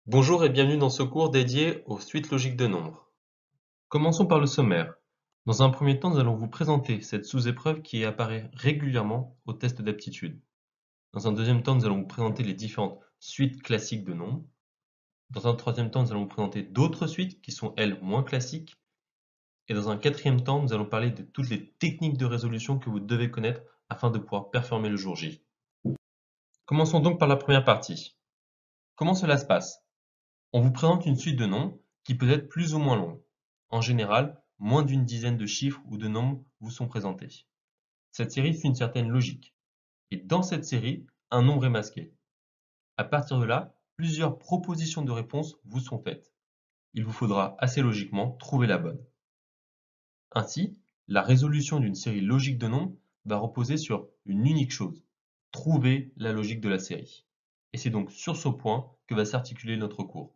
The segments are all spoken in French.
Bonjour et bienvenue dans ce cours dédié aux suites logiques de nombres. Commençons par le sommaire. Dans un premier temps, nous allons vous présenter cette sous-épreuve qui apparaît régulièrement au test d'aptitude. Dans un deuxième temps, nous allons vous présenter les différentes suites classiques de nombres. Dans un troisième temps, nous allons vous présenter d'autres suites qui sont, elles, moins classiques. Et dans un quatrième temps, nous allons parler de toutes les techniques de résolution que vous devez connaître afin de pouvoir performer le jour J. Commençons donc par la première partie. Comment cela se passe? On vous présente une suite de nombres qui peut être plus ou moins longue. En général, moins d'une dizaine de chiffres ou de nombres vous sont présentés. Cette série suit une certaine logique. Et dans cette série, un nombre est masqué. À partir de là, plusieurs propositions de réponse vous sont faites. Il vous faudra assez logiquement trouver la bonne. Ainsi, la résolution d'une série logique de nombres va reposer sur une unique chose, trouver la logique de la série. Et c'est donc sur ce point que va s'articuler notre cours.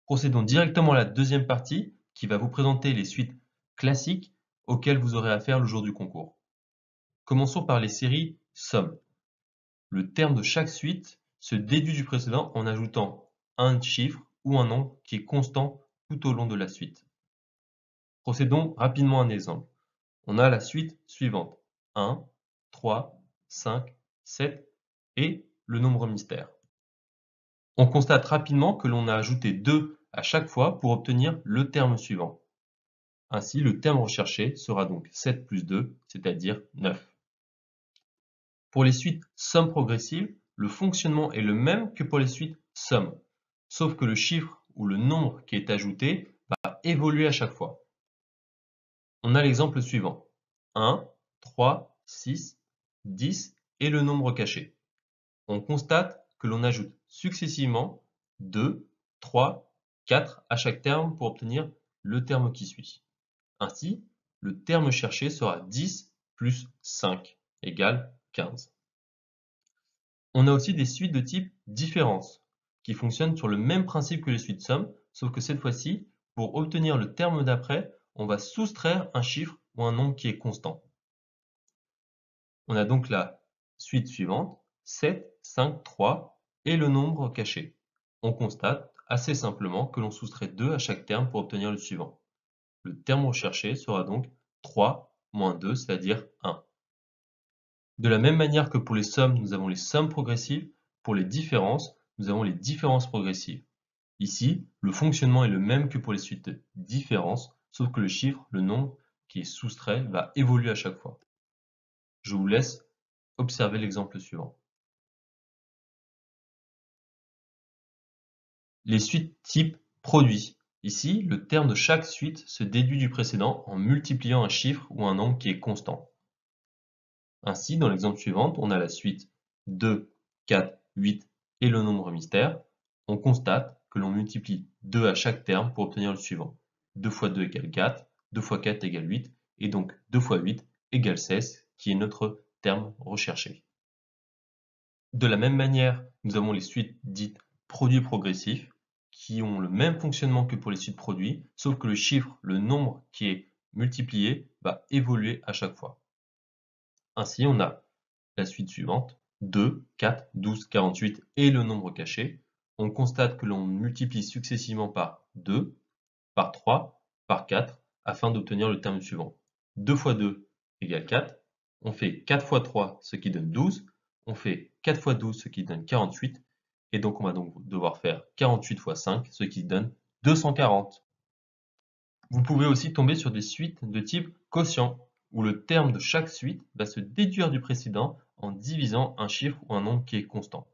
Procédons directement à la deuxième partie qui va vous présenter les suites classiques auxquelles vous aurez affaire le jour du concours. Commençons par les séries sommes. Le terme de chaque suite se déduit du précédent en ajoutant un chiffre ou un nombre qui est constant tout au long de la suite. Procédons rapidement à un exemple. On a la suite suivante: 1, 3, 5, 7 et le nombre mystère. On constate rapidement que l'on a ajouté 2 à chaque fois pour obtenir le terme suivant. Ainsi, le terme recherché sera donc 7 plus 2, c'est-à-dire 9. Pour les suites sommes progressives, le fonctionnement est le même que pour les suites sommes, sauf que le chiffre ou le nombre qui est ajouté va évoluer à chaque fois. On a l'exemple suivant: 1, 3, 6, 10 et le nombre caché. On constate que l'on ajoute successivement 2, 3, 4 à chaque terme pour obtenir le terme qui suit. Ainsi, le terme cherché sera 10 plus 5 égale 15. On a aussi des suites de type différence qui fonctionnent sur le même principe que les suites sommes, sauf que cette fois-ci, pour obtenir le terme d'après, on va soustraire un chiffre ou un nombre qui est constant. On a donc la suite suivante: 7, 5, 3 et le nombre caché. On constate assez simplement que l'on soustrait 2 à chaque terme pour obtenir le suivant. Le terme recherché sera donc 3 moins 2, c'est-à-dire 1. De la même manière que pour les sommes, nous avons les sommes progressives, pour les différences, nous avons les différences progressives. Ici, le fonctionnement est le même que pour les suites différences, sauf que le chiffre, le nombre qui est soustrait, va évoluer à chaque fois. Je vous laisse observer l'exemple suivant. Les suites type produit. Ici, le terme de chaque suite se déduit du précédent en multipliant un chiffre ou un nombre qui est constant. Ainsi, dans l'exemple suivant, on a la suite 2, 4, 8 et le nombre mystère. On constate que l'on multiplie 2 à chaque terme pour obtenir le suivant. 2 fois 2 égale 4, 2 fois 4 égale 8, et donc 2 fois 8 égale 16, qui est notre terme recherché. De la même manière, nous avons les suites dites produits progressifs, qui ont le même fonctionnement que pour les suites produits, sauf que le chiffre, le nombre qui est multiplié, va évoluer à chaque fois. Ainsi, on a la suite suivante: 2, 4, 12, 48 et le nombre caché. On constate que l'on multiplie successivement par 2, par 3, par 4, afin d'obtenir le terme suivant. 2 fois 2 égale 4. On fait 4 fois 3, ce qui donne 12. On fait 4 fois 12, ce qui donne 48. Et donc, on va donc devoir faire 48 fois 5, ce qui donne 240. Vous pouvez aussi tomber sur des suites de type quotient, où le terme de chaque suite va se déduire du précédent en divisant un chiffre ou un nombre qui est constant.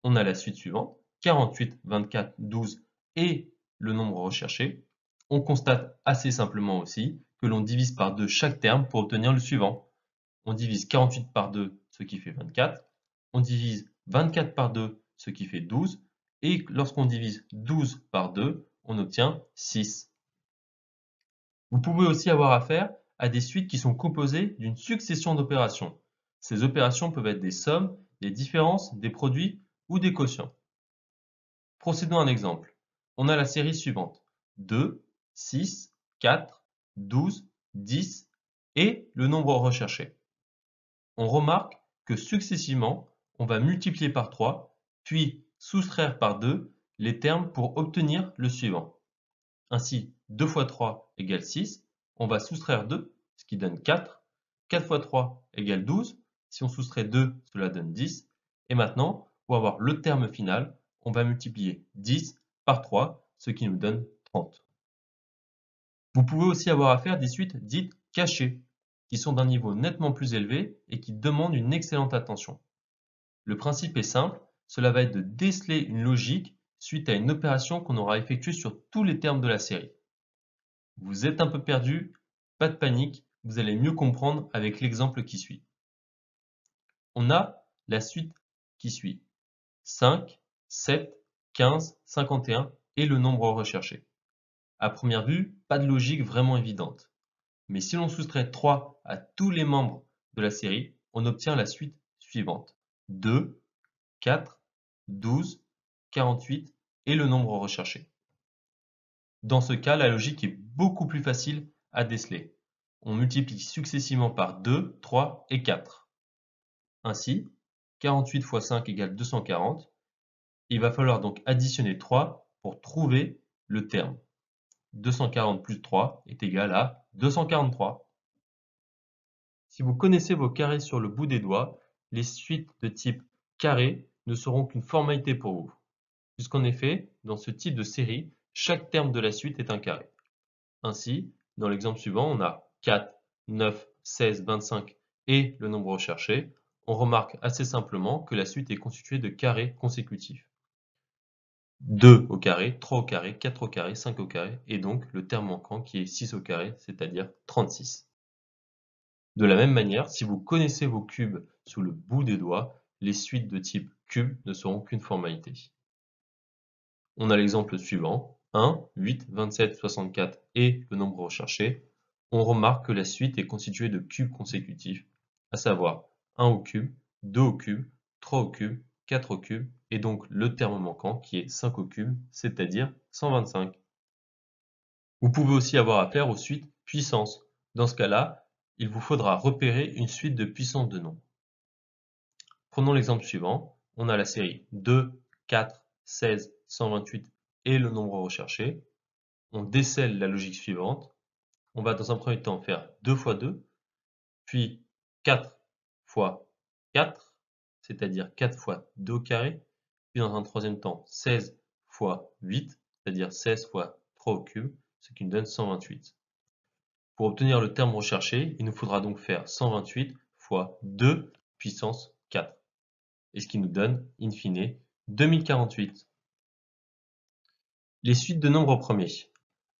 On a la suite suivante: 48, 24, 12 et le nombre recherché. On constate assez simplement aussi que l'on divise par 2 chaque terme pour obtenir le suivant. On divise 48 par 2, ce qui fait 24. On divise 24 par 2, ce qui fait 12. Et lorsqu'on divise 12 par 2, on obtient 6. Vous pouvez aussi avoir affaire à des suites qui sont composées d'une succession d'opérations. Ces opérations peuvent être des sommes, des différences, des produits ou des quotients. Procédons à un exemple. On a la série suivante: 2, 6, 4, 12, 10 et le nombre recherché. On remarque que successivement, on va multiplier par 3, puis soustraire par 2 les termes pour obtenir le suivant. Ainsi, 2 fois 3 égale 6, on va soustraire 2, ce qui donne 4. 4 fois 3 égale 12, si on soustrait 2, cela donne 10. Et maintenant, pour avoir le terme final, on va multiplier 10 par 3, ce qui nous donne 30. Vous pouvez aussi avoir affaire à des suites dites cachées, qui sont d'un niveau nettement plus élevé et qui demandent une excellente attention. Le principe est simple, cela va être de déceler une logique suite à une opération qu'on aura effectuée sur tous les termes de la série. Vous êtes un peu perdu, pas de panique, vous allez mieux comprendre avec l'exemple qui suit. On a la suite qui suit 5, 7, 15, 51 et le nombre recherché. À première vue, pas de logique vraiment évidente. Mais si l'on soustrait 3 à tous les membres de la série, on obtient la suite suivante. 2, 4, 12, 48 et le nombre recherché. Dans ce cas, la logique est beaucoup plus facile à déceler. On multiplie successivement par 2, 3 et 4. Ainsi, 48 fois 5 égale 240. Il va falloir donc additionner 3 pour trouver le terme. 240 plus 3 est égal à 243. Si vous connaissez vos carrés sur le bout des doigts, les suites de type carré ne seront qu'une formalité pour vous. Puisqu'en effet, dans ce type de série, chaque terme de la suite est un carré. Ainsi, dans l'exemple suivant, on a 4, 9, 16, 25 et le nombre recherché. On remarque assez simplement que la suite est constituée de carrés consécutifs. 2 au carré, 3 au carré, 4 au carré, 5 au carré, et donc le terme manquant qui est 6 au carré, c'est-à-dire 36. De la même manière, si vous connaissez vos cubes sous le bout des doigts, les suites de type cube ne seront qu'une formalité. On a l'exemple suivant, 1, 8, 27, 64 et le nombre recherché. On remarque que la suite est constituée de cubes consécutifs, à savoir 1 au cube, 2 au cube, 3 au cube, 4 au cube, et donc le terme manquant qui est 5 au cube, c'est-à-dire 125. Vous pouvez aussi avoir affaire aux suites puissance. Dans ce cas-là, il vous faudra repérer une suite de puissance de nombres. Prenons l'exemple suivant, on a la série 2, 4, 16, 128 et le nombre recherché. On décèle la logique suivante. On va dans un premier temps faire 2 fois 2, puis 4 fois 4, c'est-à-dire 4 fois 2 au carré, puis dans un troisième temps 16 fois 8, c'est-à-dire 16 fois 3 au cube, ce qui nous donne 128. Pour obtenir le terme recherché, il nous faudra donc faire 128 fois 2 puissance 4, et ce qui nous donne, in fine, 2048. Les suites de nombres premiers.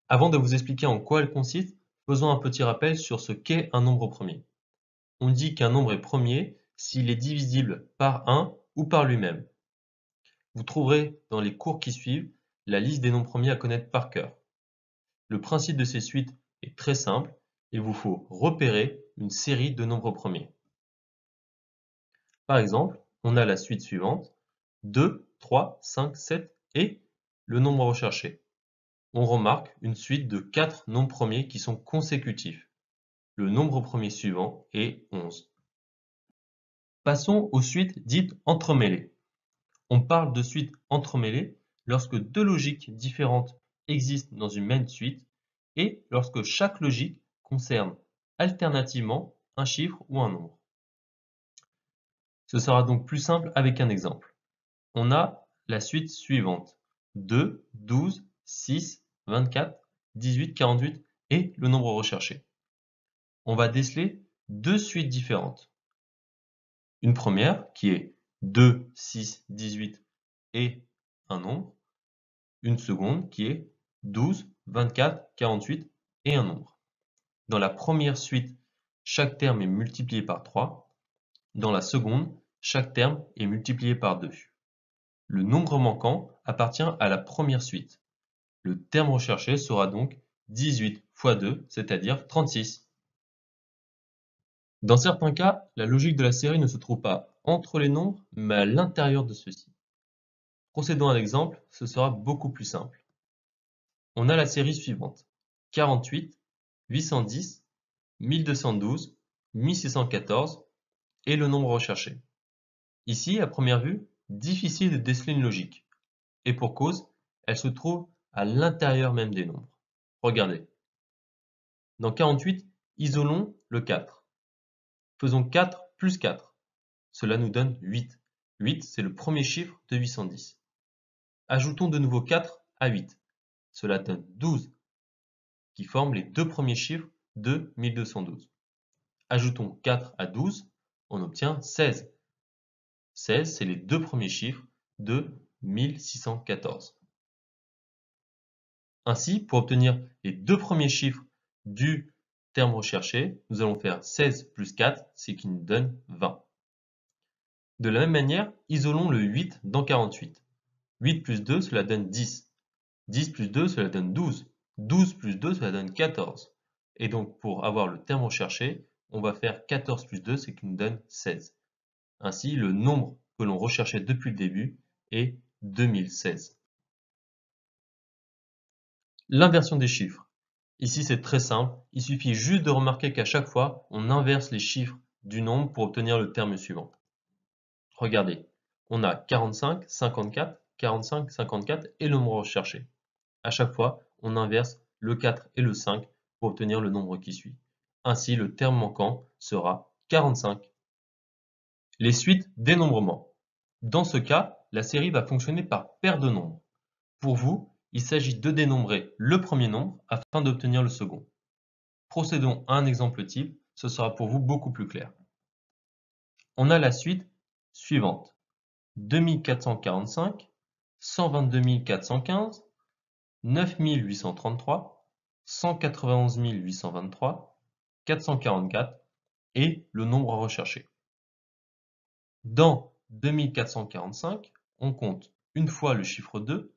Avant de vous expliquer en quoi elles consistent, faisons un petit rappel sur ce qu'est un nombre premier. On dit qu'un nombre est premier s'il est divisible par 1 ou par lui-même. Vous trouverez dans les cours qui suivent la liste des nombres premiers à connaître par cœur. Le principe de ces suites est très simple, il vous faut repérer une série de nombres premiers. Par exemple, on a la suite suivante, 2, 3, 5, 7 et le nombre recherché. On remarque une suite de 4 nombres premiers qui sont consécutifs. Le nombre premier suivant est 11. Passons aux suites dites entremêlées. On parle de suites entremêlées lorsque deux logiques différentes existent dans une même suite et lorsque chaque logique concerne alternativement un chiffre ou un nombre. Ce sera donc plus simple avec un exemple. On a la suite suivante, 2, 12, 6, 24, 18, 48 et le nombre recherché. On va déceler deux suites différentes. Une première qui est 2, 6, 18 et un nombre. Une seconde qui est 12, 24, 48 et un nombre. Dans la première suite, chaque terme est multiplié par 3. Dans la seconde, chaque terme est multiplié par 2. Le nombre manquant appartient à la première suite. Le terme recherché sera donc 18 fois 2, c'est-à-dire 36. Dans certains cas, la logique de la série ne se trouve pas entre les nombres, mais à l'intérieur de ceux-ci. Procédons à l'exemple, ce sera beaucoup plus simple. On a la série suivante, 48, 810, 1212, 1614 et le nombre recherché. Ici, à première vue, difficile de déceler une logique. Et pour cause, elle se trouve à l'intérieur même des nombres. Regardez. Dans 48, isolons le 4. Faisons 4 plus 4. Cela nous donne 8. 8, c'est le premier chiffre de 810. Ajoutons de nouveau 4 à 8. Cela donne 12, qui forment les deux premiers chiffres de 1212. Ajoutons 4 à 12, on obtient 16. 16, c'est les deux premiers chiffres de 1614. Ainsi, pour obtenir les deux premiers chiffres du terme recherché, nous allons faire 16 plus 4, ce qui nous donne 20. De la même manière, isolons le 8 dans 48. 8 plus 2, cela donne 10. 10 plus 2, cela donne 12. 12 plus 2, cela donne 14. Et donc, pour avoir le terme recherché, on va faire 14 plus 2, ce qui nous donne 16. Ainsi, le nombre que l'on recherchait depuis le début est 2016. L'inversion des chiffres. Ici, c'est très simple. Il suffit juste de remarquer qu'à chaque fois, on inverse les chiffres du nombre pour obtenir le terme suivant. Regardez, on a 45, 54, 45, 54 et le nombre recherché. À chaque fois, on inverse le 4 et le 5 pour obtenir le nombre qui suit. Ainsi, le terme manquant sera 45. Les suites dénombrement. Dans ce cas, la série va fonctionner par paire de nombres. Pour vous, il s'agit de dénombrer le premier nombre afin d'obtenir le second. Procédons à un exemple type, ce sera pour vous beaucoup plus clair. On a la suite suivante. 2445, 122 415, 9833, 191 823, 444 et le nombre à rechercher. Dans 2445, on compte une fois le chiffre 2,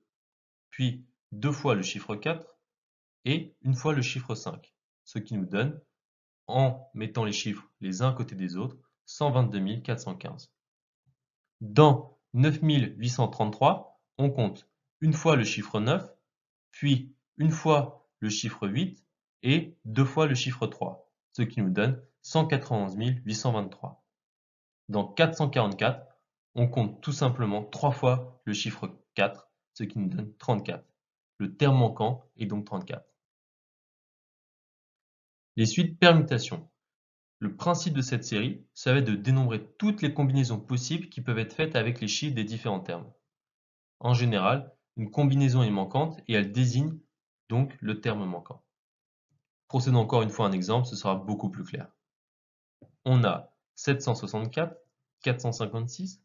puis deux fois le chiffre 4 et une fois le chiffre 5, ce qui nous donne, en mettant les chiffres les uns à côté des autres, 122 415. Dans 9833, on compte une fois le chiffre 9, puis une fois le chiffre 8 et deux fois le chiffre 3, ce qui nous donne 191 823. Dans 444, on compte tout simplement 3 fois le chiffre 4, ce qui nous donne 34. Le terme manquant est donc 34. Les suites permutations. Le principe de cette série, ça va être de dénombrer toutes les combinaisons possibles qui peuvent être faites avec les chiffres des différents termes. En général, une combinaison est manquante et elle désigne donc le terme manquant. Procédons encore une fois à un exemple, ce sera beaucoup plus clair. On a 764, 456,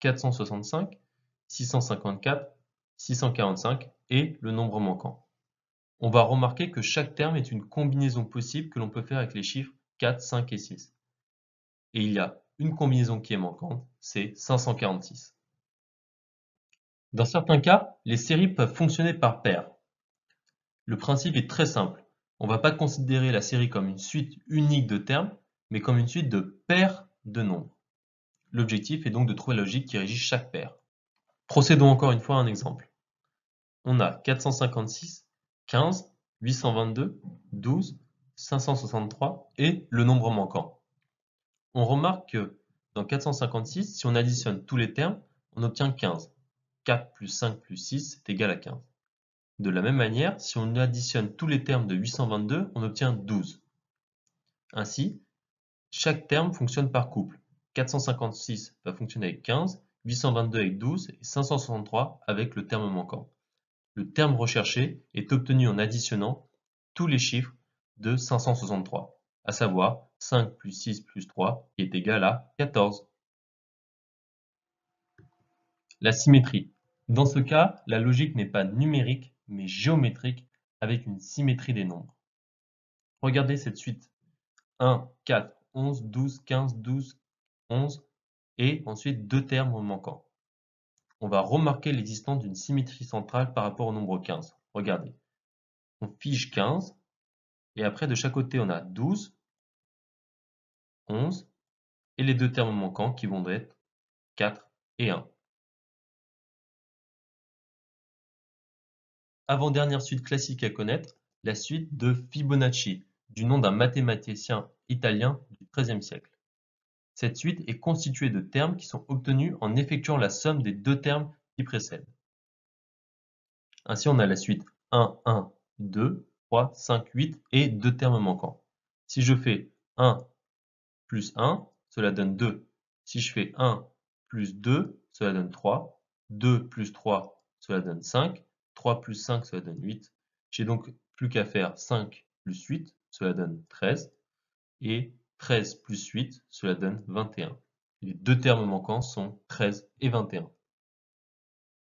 465, 654, 645 et le nombre manquant. On va remarquer que chaque terme est une combinaison possible que l'on peut faire avec les chiffres 4, 5 et 6. Et il y a une combinaison qui est manquante, c'est 546. Dans certains cas, les séries peuvent fonctionner par paires. Le principe est très simple. On ne va pas considérer la série comme une suite unique de termes, mais comme une suite de paires de nombres. L'objectif est donc de trouver la logique qui régit chaque paire. Procédons encore une fois à un exemple. On a 456, 15, 822, 12, 563 et le nombre manquant. On remarque que dans 456, si on additionne tous les termes, on obtient 15. 4 plus 5 plus 6 est égal à 15. De la même manière, si on additionne tous les termes de 822, on obtient 12. Ainsi, chaque terme fonctionne par couple. 456 va fonctionner avec 15, 822 avec 12 et 563 avec le terme manquant. Le terme recherché est obtenu en additionnant tous les chiffres de 563, à savoir 5 plus 6 plus 3 qui est égal à 14. La symétrie. Dans ce cas, la logique n'est pas numérique mais géométrique avec une symétrie des nombres. Regardez cette suite. 1, 4, 11, 12, 15, 12, 11 et ensuite deux termes manquants. On va remarquer l'existence d'une symétrie centrale par rapport au nombre 15. Regardez. On fige 15 et après de chaque côté on a 12, 11 et les deux termes manquants qui vont être 4 et 1. Avant-dernière suite classique à connaître, la suite de Fibonacci, du nom d'un mathématicien italien du XIIIe siècle. Cette suite est constituée de termes qui sont obtenus en effectuant la somme des deux termes qui précèdent. Ainsi, on a la suite 1, 1, 2, 3, 5, 8 et deux termes manquants. Si je fais 1 plus 1, cela donne 2. Si je fais 1 plus 2, cela donne 3. 2 plus 3, cela donne 5. 3 plus 5, cela donne 8. J'ai donc plus qu'à faire 5 plus 8, cela donne 13. Et 13 plus 8, cela donne 21. Les deux termes manquants sont 13 et 21.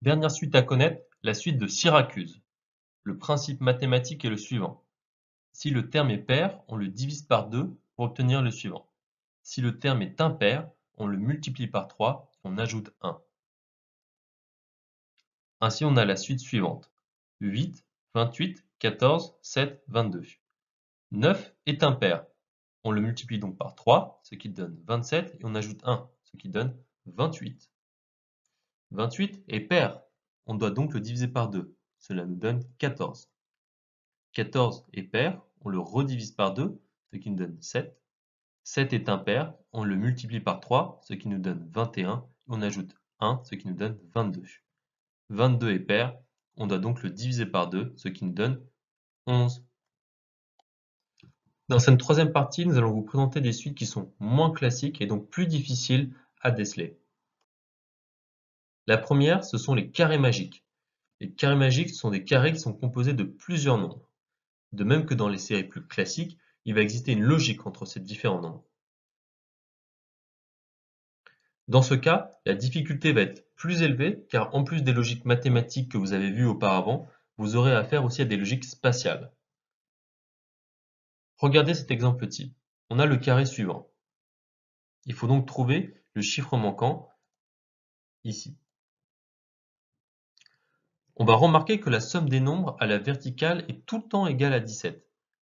Dernière suite à connaître, la suite de Syracuse. Le principe mathématique est le suivant. Si le terme est pair, on le divise par 2 pour obtenir le suivant. Si le terme est impair, on le multiplie par 3 et on ajoute 1. Ainsi, on a la suite suivante. 8, 28, 14, 7, 22. 9 est impair. On le multiplie donc par 3, ce qui donne 27, et on ajoute 1, ce qui donne 28. 28 est pair. On doit donc le diviser par 2. Cela nous donne 14. 14 est pair. On le redivise par 2, ce qui nous donne 7. 7 est impair. On le multiplie par 3, ce qui nous donne 21. Et on ajoute 1, ce qui nous donne 22. 22 est pair. On doit donc le diviser par 2, ce qui nous donne 11. Dans cette troisième partie, nous allons vous présenter des suites qui sont moins classiques et donc plus difficiles à déceler. La première, ce sont les carrés magiques. Les carrés magiques sont des carrés qui sont composés de plusieurs nombres. De même que dans les séries plus classiques, il va exister une logique entre ces différents nombres. Dans ce cas, la difficulté va être plus élevée car en plus des logiques mathématiques que vous avez vues auparavant, vous aurez affaire aussi à des logiques spatiales. Regardez cet exemple type. On a le carré suivant. Il faut donc trouver le chiffre manquant ici. On va remarquer que la somme des nombres à la verticale est tout le temps égale à 17.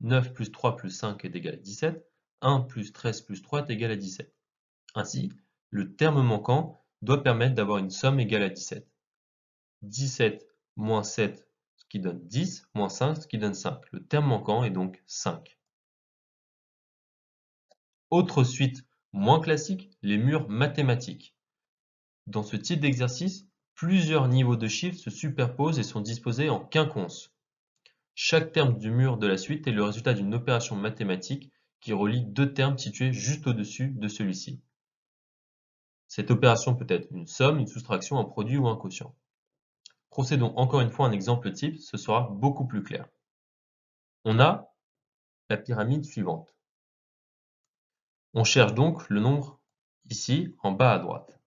9 plus 3 plus 5 est égal à 17. 1 plus 13 plus 3 est égal à 17. Ainsi, le terme manquant doit permettre d'avoir une somme égale à 17. 17 moins 7, ce qui donne 10, moins 5, ce qui donne 5. Le terme manquant est donc 5. Autre suite moins classique, les murs mathématiques. Dans ce type d'exercice, plusieurs niveaux de chiffres se superposent et sont disposés en quinconce. Chaque terme du mur de la suite est le résultat d'une opération mathématique qui relie deux termes situés juste au-dessus de celui-ci. Cette opération peut être une somme, une soustraction, un produit ou un quotient. Procédons encore une fois à un exemple type, ce sera beaucoup plus clair. On a la pyramide suivante. On cherche donc le nombre ici, en bas à droite.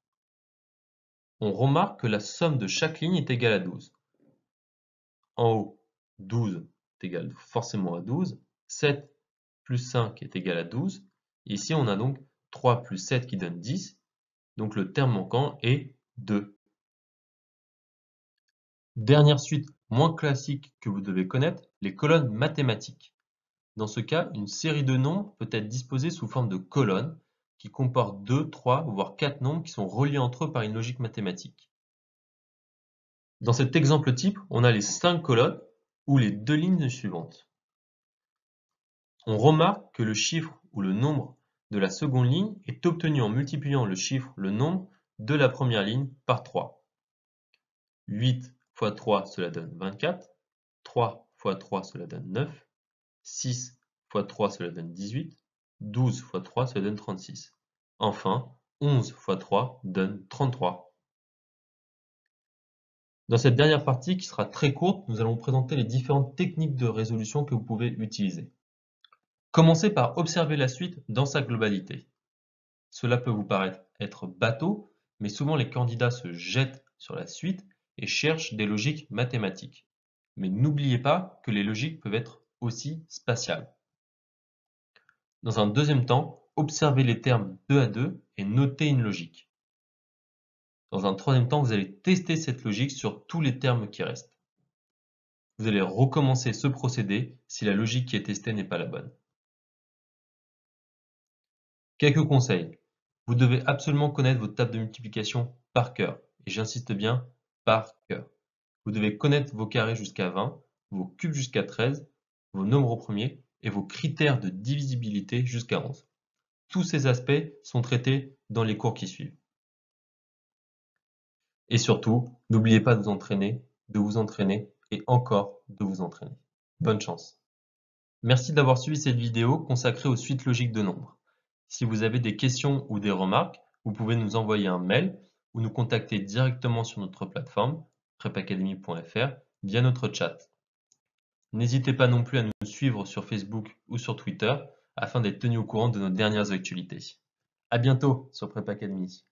On remarque que la somme de chaque ligne est égale à 12. En haut, 12 est égal forcément à 12. 7 plus 5 est égal à 12. Ici, on a donc 3 plus 7 qui donne 10. Donc le terme manquant est 2. Dernière suite moins classique que vous devez connaître, les colonnes mathématiques. Dans ce cas, une série de nombres peut être disposée sous forme de colonnes qui comportent 2, 3, voire 4 nombres qui sont reliés entre eux par une logique mathématique. Dans cet exemple type, on a les 5 colonnes ou les deux lignes suivantes. On remarque que le chiffre ou le nombre de la seconde ligne est obtenu en multipliant le chiffre, le nombre de la première ligne par 3. 8 fois 3, cela donne 24. 3 fois 3, cela donne 9. 6 fois 3, cela donne 18. 12 fois 3, cela donne 36. Enfin, 11 fois 3 donne 33. Dans cette dernière partie, qui sera très courte, nous allons présenter les différentes techniques de résolution que vous pouvez utiliser. Commencez par observer la suite dans sa globalité. Cela peut vous paraître être bateau, mais souvent les candidats se jettent sur la suite et cherchent des logiques mathématiques. Mais n'oubliez pas que les logiques peuvent être aussi spatiales. Dans un deuxième temps, observez les termes 2 à 2 et notez une logique. Dans un troisième temps, vous allez tester cette logique sur tous les termes qui restent. Vous allez recommencer ce procédé si la logique qui est testée n'est pas la bonne. Quelques conseils. Vous devez absolument connaître votre table de multiplication par cœur. Et j'insiste bien, par cœur. Vous devez connaître vos carrés jusqu'à 20, vos cubes jusqu'à 13, vos nombres au premier et vos critères de divisibilité jusqu'à 11. Tous ces aspects sont traités dans les cours qui suivent. Et surtout, n'oubliez pas de vous entraîner et encore de vous entraîner. Bonne chance! Merci d'avoir suivi cette vidéo consacrée aux suites logiques de nombres. Si vous avez des questions ou des remarques, vous pouvez nous envoyer un mail ou nous contacter directement sur notre plateforme prepacademy.fr via notre chat. N'hésitez pas non plus à nous suivre sur Facebook ou sur Twitter afin d'être tenu au courant de nos dernières actualités. À bientôt sur Prep Academy.